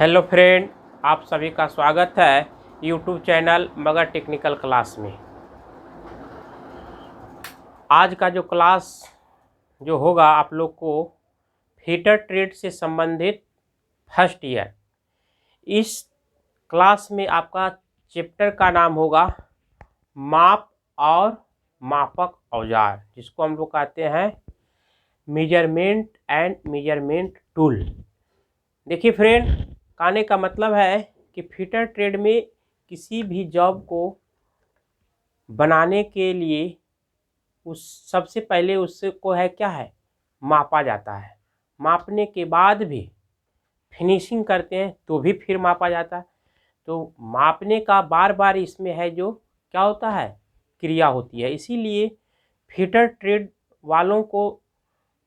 Hello friend, आप सभी का स्वागत है YouTube channel Magadh technical class में। आज का जो क्लास जो होगा आप लोग को फीटर ट्रेड से संबंधित फर्स्ट ईयर, इस क्लास में आपका चैप्टर का नाम होगा माप और मापक औजार, जिसको हम लोग कहते हैं मेजरमेंट एंड मेजरमेंट टूल। देखिए फ्रेंड, कहने का मतलब है कि फीटर ट्रेड में किसी भी जॉब को बनाने के लिए उस सबसे पहले उसको है क्या है, मापा जाता है। मापने के बाद भी फिनिशिंग करते हैं तो भी फिर मापा जाता है। तो मापने का बार बार इसमें है जो क्या होता है, क्रिया होती है। इसीलिए फीटर ट्रेड वालों को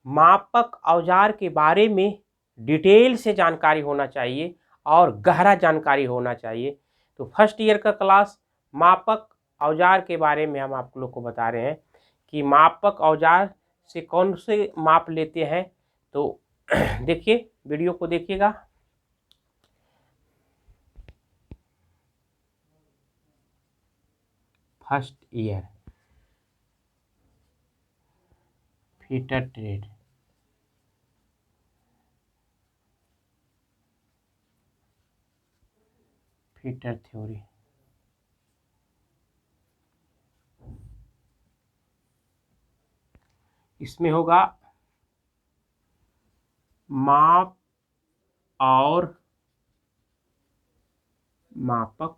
मापक औजार के बारे में डिटेल से जानकारी होना चाहिए और गहरा जानकारी होना चाहिए। तो फर्स्ट ईयर का क्लास मापक औजार के बारे में हम आप लोग को बता रहे हैं कि मापक औजार से कौन से माप लेते हैं। तो देखिए, वीडियो को देखिएगा। First year fitter trade, fitter theory. इसमें होगा माप और मापक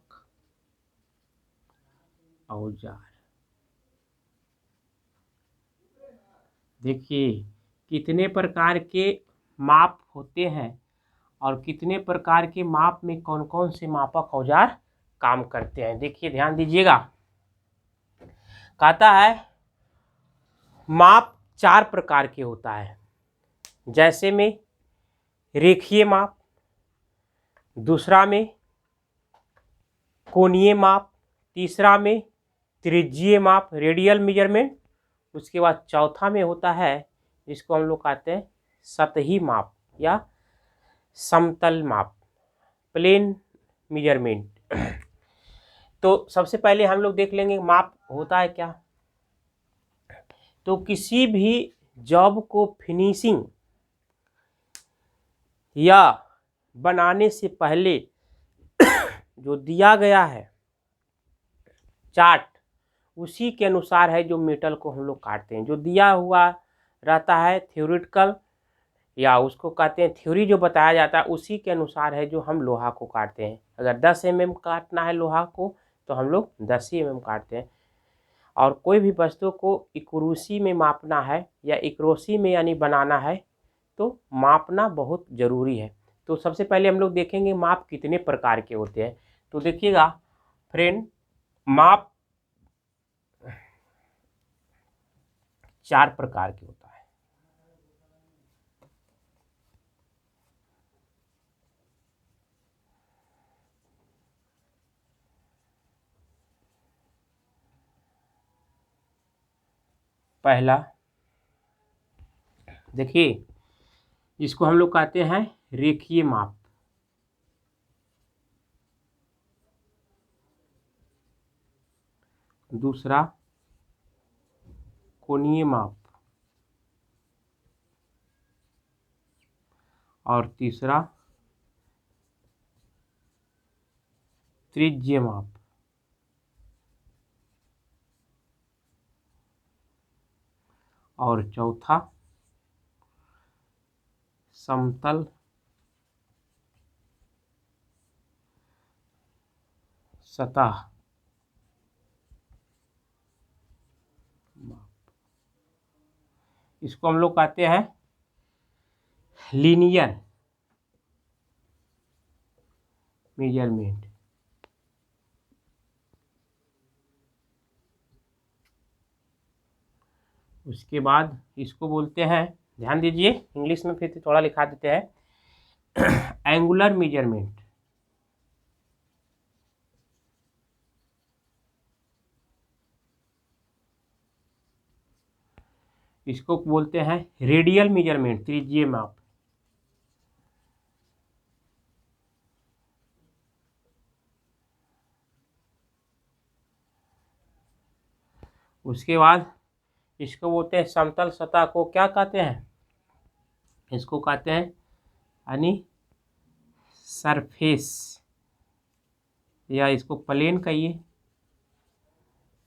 औजार। देखिए कितने प्रकार के माप होते हैं और कितने प्रकार के माप में कौन कौन से मापक औजार काम करते हैं। देखिए ध्यान दीजिएगा, कहता है माप 4 प्रकार के होता है। जैसे में रेखीय माप, दूसरा में कोणीय माप, तीसरा में त्रिज्यीय माप रेडियल मेजरमेंट, उसके बाद चौथा में होता है जिसको हम लोग कहते हैं सतही माप या समतल माप, प्लेन मेजरमेंट। तो सबसे पहले हम लोग देख लेंगे माप होता है क्या। तो किसी भी जॉब को फिनिशिंग या बनाने से पहले जो दिया गया है चार्ट, उसी के अनुसार है जो मेटल को हम लोग काटते हैं। जो दिया हुआ रहता है थ्योरेटिकल या उसको कहते हैं थ्योरी, जो बताया जाता है उसी के अनुसार है जो हम लोहा को काटते हैं। अगर 10 mm काटना है लोहा को तो हम लोग 10 mm काटते हैं। और कोई भी वस्तु को इक्रूसी में मापना है या इक्रोसी में यानी बनाना है तो मापना बहुत ज़रूरी है। तो सबसे पहले हम लोग देखेंगे माप कितने प्रकार के होते हैं। तो देखिएगा फ्रेंड, माप 4 प्रकार के होता है। पहला देखिए, जिसको हम लोग कहते हैं रेखीय माप। दूसरा कोणीय माप और तीसरा त्रिज्यीय माप। और चौथा समतल सतह माप। इसको हम लोग कहते हैं लीनियर मेजरमेंट। उसके बाद इसको बोलते हैं, ध्यान दीजिए इंग्लिश में फिर थोड़ा लिखा देते हैं, एंगुलर मेजरमेंट। इसको बोलते हैं रेडियल मेजरमेंट, त्रिज्यीय माप। उसके बाद इसको बोलते हैं समतल सतह को क्या कहते हैं, इसको कहते हैं यानी सरफेस, या इसको प्लेन कहिए,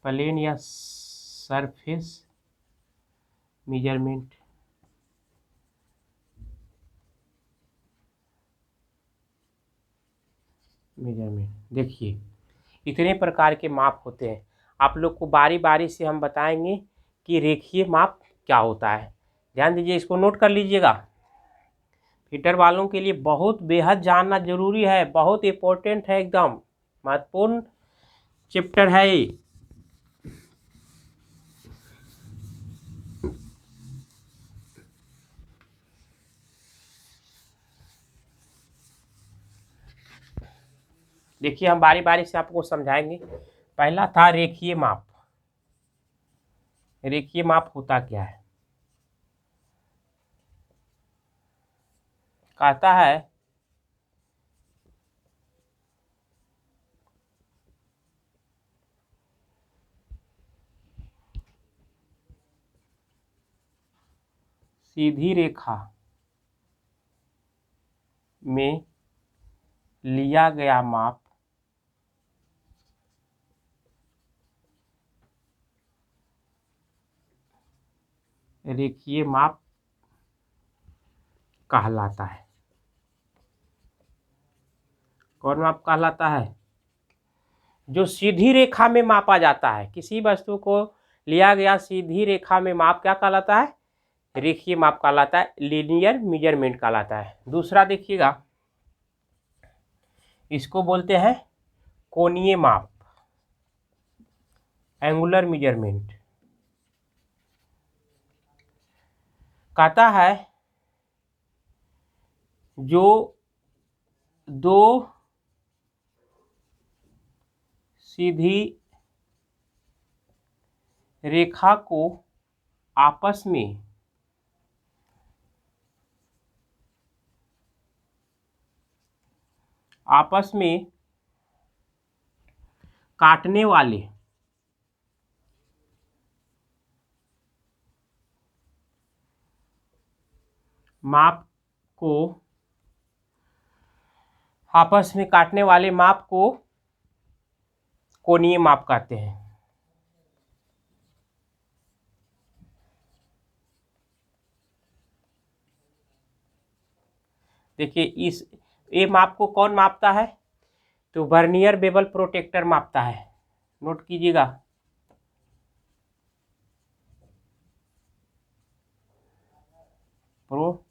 प्लेन या सरफेस मेजरमेंट। देखिए इतने प्रकार के माप होते हैं। आप लोग को बारी बारी से हम बताएंगे कि रेखीय माप क्या होता है। ध्यान दीजिए, इसको नोट कर लीजिएगा। फिटर वालों के लिए बहुत बेहद जानना जरूरी है, बहुत इम्पोर्टेंट है, एकदम महत्वपूर्ण चैप्टर है ये। देखिए हम बारी बारी से आपको समझाएंगे। पहला था रेखीय माप। रेखीय माप होता क्या है? कहता है सीधी रेखा में लिया गया माप रेखीय माप कहलाता है। कौन माप कहलाता है? जो सीधी रेखा में मापा जाता है, किसी वस्तु को लिया गया सीधी रेखा में माप क्या कहलाता है? रेखीय माप कहलाता है, लीनियर मेजरमेंट कहलाता है। दूसरा देखिएगा, इसको बोलते हैं कोणीय माप, एंगुलर मेजरमेंट। कहता है जो दो सीधी रेखा को आपस में काटने वाले माप को कोणीय माप कहते हैं। देखिए इस ये माप को कौन मापता है? तो वर्नियर बेवल प्रोटेक्टर मापता है। नोट कीजिएगा, प्रोट्रैक्टर।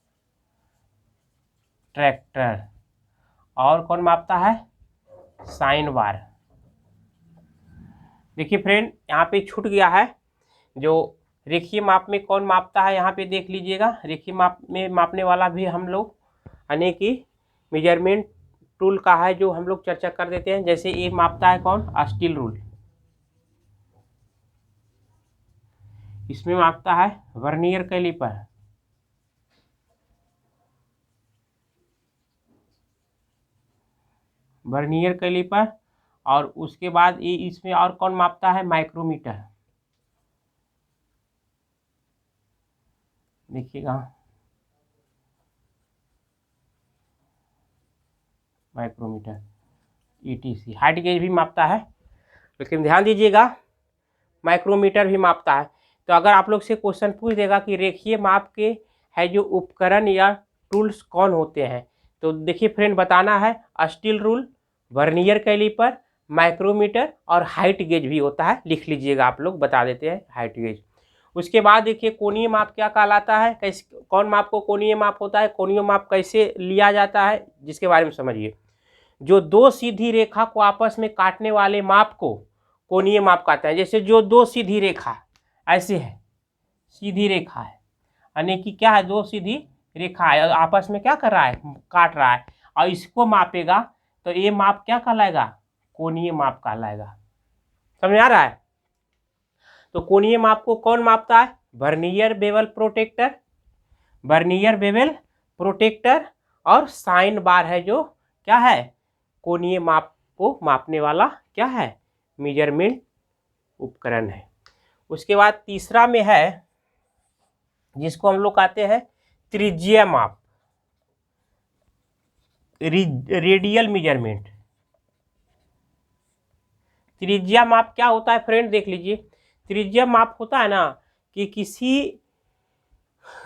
और कौन मापता है? Sine bar. देखिए फ्रेंड, यहाँ पे छूट गया है। जो रेखीय माप में कौन मापता है, यहाँ पे देख लीजिएगा। रेखीय माप में मापने वाला भी हम लोग यानी कि मेजरमेंट टूल का है, जो हम लोग चर्चा कर देते हैं। जैसे ये मापता है कौन? Steel rule. इसमें मापता है वर्नियर कैलिपर। Vernier caliper. और उसके बाद ये इसमें और कौन मापता है? माइक्रोमीटर। देखिएगा, माइक्रोमीटर। ETC हाइट गेज भी मापता है, लेकिन ध्यान दीजिएगा माइक्रोमीटर भी मापता है। तो अगर आप लोग से क्वेश्चन पूछ देगा कि रेखीय माप के है जो उपकरण या टूल्स कौन होते हैं, तो देखिए फ्रेंड बताना है steel rule, vernier caliper, micrometer और हाइट गेज भी होता है। लिख लीजिएगा, आप लोग बता देते हैं हाइट गेज। उसके बाद देखिए कोणीय माप क्या कहलाता है, कैसे कौन माप को कोणीय माप होता है, कोणीय माप कैसे लिया जाता है, जिसके बारे में समझिए। जो दो सीधी रेखा को आपस में काटने वाले माप को कोणीय माप कहते हैं। जैसे जो दो सीधी रेखा ऐसे है, सीधी रेखा है यानी कि क्या है? दो सीधी रेखा है और आपस में क्या कर रहा है? काट रहा है, और इसको मापेगा तो ये माप क्या कहलाएगा? कोणीय माप कहलाएगा। समझ आ रहा है? तो कोणीय माप को कौन मापता है? Vernier bevel protector, vernier bevel protector और साइन बार है, जो क्या है? कोणीय माप को मापने वाला क्या है? मेजरमेंट उपकरण है। उसके बाद तीसरा में है जिसको हम लोग कहते हैं त्रिज्या माप, रेडियल मेजरमेंट। त्रिज्या माप क्या होता है फ्रेंड, देख लीजिए। त्रिज्या माप होता है ना कि किसी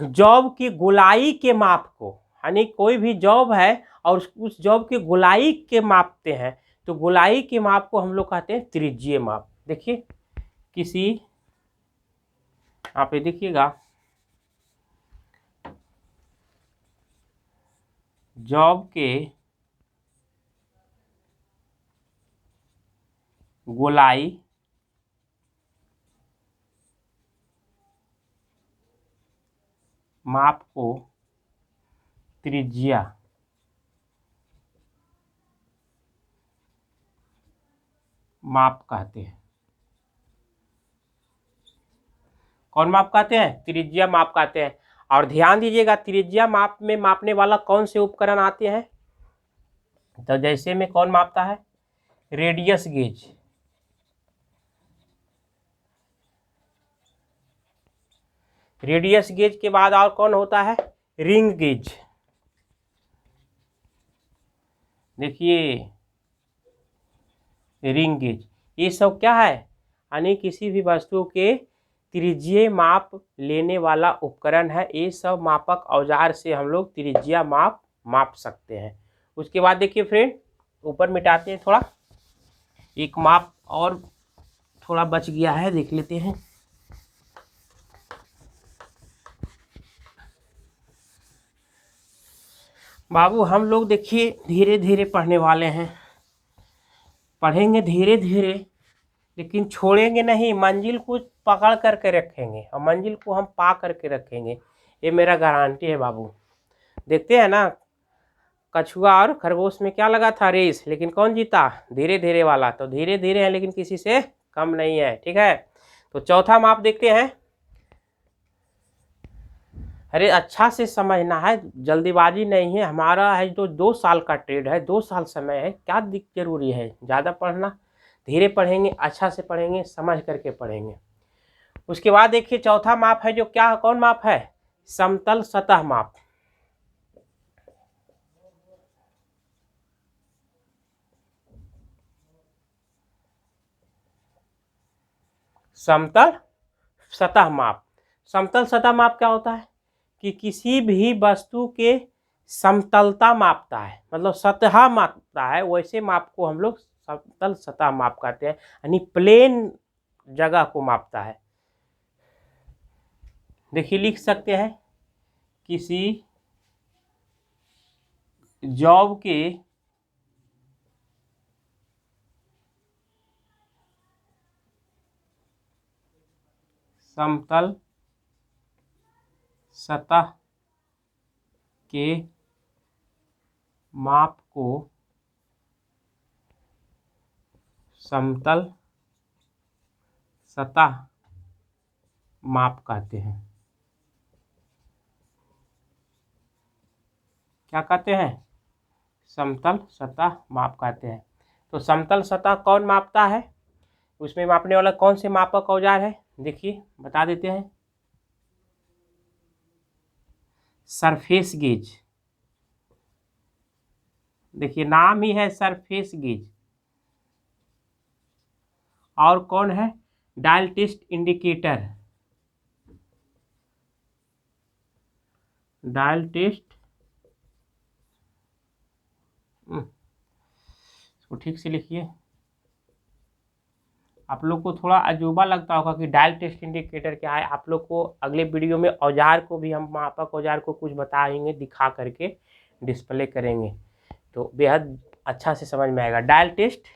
जॉब की गोलाई के माप को, यानी कोई भी जॉब है और उस जॉब की गोलाई के मापते हैं, तो गोलाई के माप को हम लोग कहते हैं त्रिज्यीय माप। देखिए किसी, आप ये देखिएगा, जॉब के गोलाई माप को त्रिज्या माप कहते हैं। कौन माप कहते हैं? त्रिज्या माप कहते हैं। और ध्यान दीजिएगा, त्रिज्या माप में मापने वाला कौन से उपकरण आते हैं? तो जैसे में कौन मापता है? रेडियस गेज, रेडियस गेज के बाद और कौन होता है? Ring gauge. देखिए रिंग गेज, ये सब क्या है? यानी किसी भी वस्तु के त्रिज्यीय माप लेने वाला उपकरण है। ये सब मापक औजार से हम लोग त्रिज्या माप सकते हैं। उसके बाद देखिए फ्रेंड, ऊपर मिटाते हैं थोड़ा, एक माप और थोड़ा बच गया है, देख लेते हैं। बाबू हम लोग देखिए धीरे धीरे पढ़ने वाले हैं, पढ़ेंगे धीरे धीरे, लेकिन छोड़ेंगे नहीं, मंजिल को पकड़ करके रखेंगे और मंजिल को हम पा करके रखेंगे, ये मेरा गारंटी है बाबू। देखते हैं ना, कछुआ और खरगोश में क्या लगा था? रेस, लेकिन कौन जीता? धीरे धीरे वाला। तो धीरे धीरे है लेकिन किसी से कम नहीं है, ठीक है। तो चौथा माप देखते हैं। अरे अच्छा से समझना है, जल्दीबाजी नहीं है, हमारा है जो 2 साल का ट्रेड है, 2 साल समय है, क्या जरूरी है ज़्यादा पढ़ना? धीरे पढ़ेंगे, अच्छा से पढ़ेंगे, समझ करके पढ़ेंगे। उसके बाद देखिए चौथा माप है जो क्या, कौन माप है? समतल सतह माप। समतल सतह माप, समतल सतह माप क्या होता है? कि किसी भी वस्तु के समतलता मापता है, मतलब सतह मापता है, वैसे माप को हम लोग समतल सतह माप कहते हैं, यानी प्लेन जगह को मापता है। देखिए लिख सकते हैं, किसी जॉब के समतल सतह के माप को समतल सतह माप कहते हैं। क्या कहते हैं? समतल सतह माप कहते हैं। तो समतल सतह कौन मापता है? उसमें मापने वाला कौन से मापक औजार है? देखिए बता देते हैं। सरफेस गेज, देखिए नाम ही है सरफेस गेज। और कौन है? Dial test indicator, dial test, इसको ठीक से लिखिए। आप लोग को थोड़ा अजूबा लगता होगा कि डायल टेस्ट इंडिकेटर क्या है। आप लोग को अगले वीडियो में औजार को भी, हम मापक औजार को कुछ बताएंगे, दिखा करके डिस्प्ले करेंगे, तो बेहद अच्छा से समझ में आएगा। डायल टेस्ट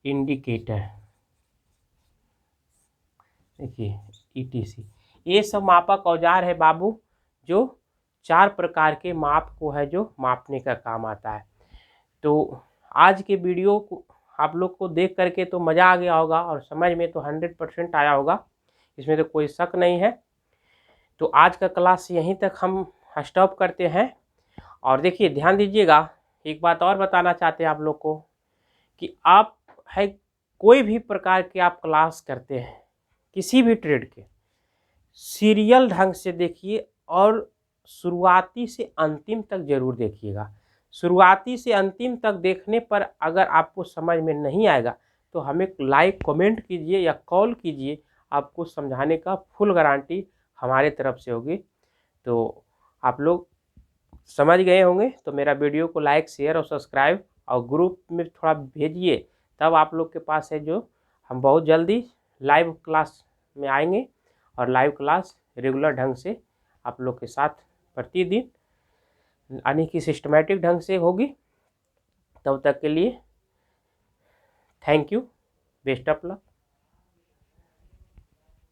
इंडिकेटर, देखिए ETC, ये सब मापक औजार है बाबू, जो 4 प्रकार के माप को है जो मापने का काम आता है। तो आज के वीडियो को आप लोग को देख करके तो मज़ा आ गया होगा और समझ में तो 100% आया होगा, इसमें तो कोई शक नहीं है। तो आज का क्लास यहीं तक हम स्टॉप करते हैं। और देखिए ध्यान दीजिएगा, एक बात और बताना चाहते हैं आप लोग को कि आप है कोई भी प्रकार के आप क्लास करते हैं, किसी भी ट्रेड के सीरियल ढंग से देखिए और शुरुआती से अंतिम तक ज़रूर देखिएगा। शुरुआती से अंतिम तक देखने पर अगर आपको समझ में नहीं आएगा तो हमें लाइक कमेंट कीजिए या कॉल कीजिए, आपको समझाने का फुल गारंटी हमारे तरफ से होगी। तो आप लोग समझ गए होंगे, तो मेरा वीडियो को लाइक शेयर और सब्सक्राइब और ग्रुप में थोड़ा भेजिए, तब आप लोग के पास है जो हम बहुत जल्दी लाइव क्लास में आएंगे और लाइव क्लास रेगुलर ढंग से आप लोग के साथ प्रतिदिन यानी कि सिस्टमेटिक ढंग से होगी। तब तक के लिए thank you, best of luck.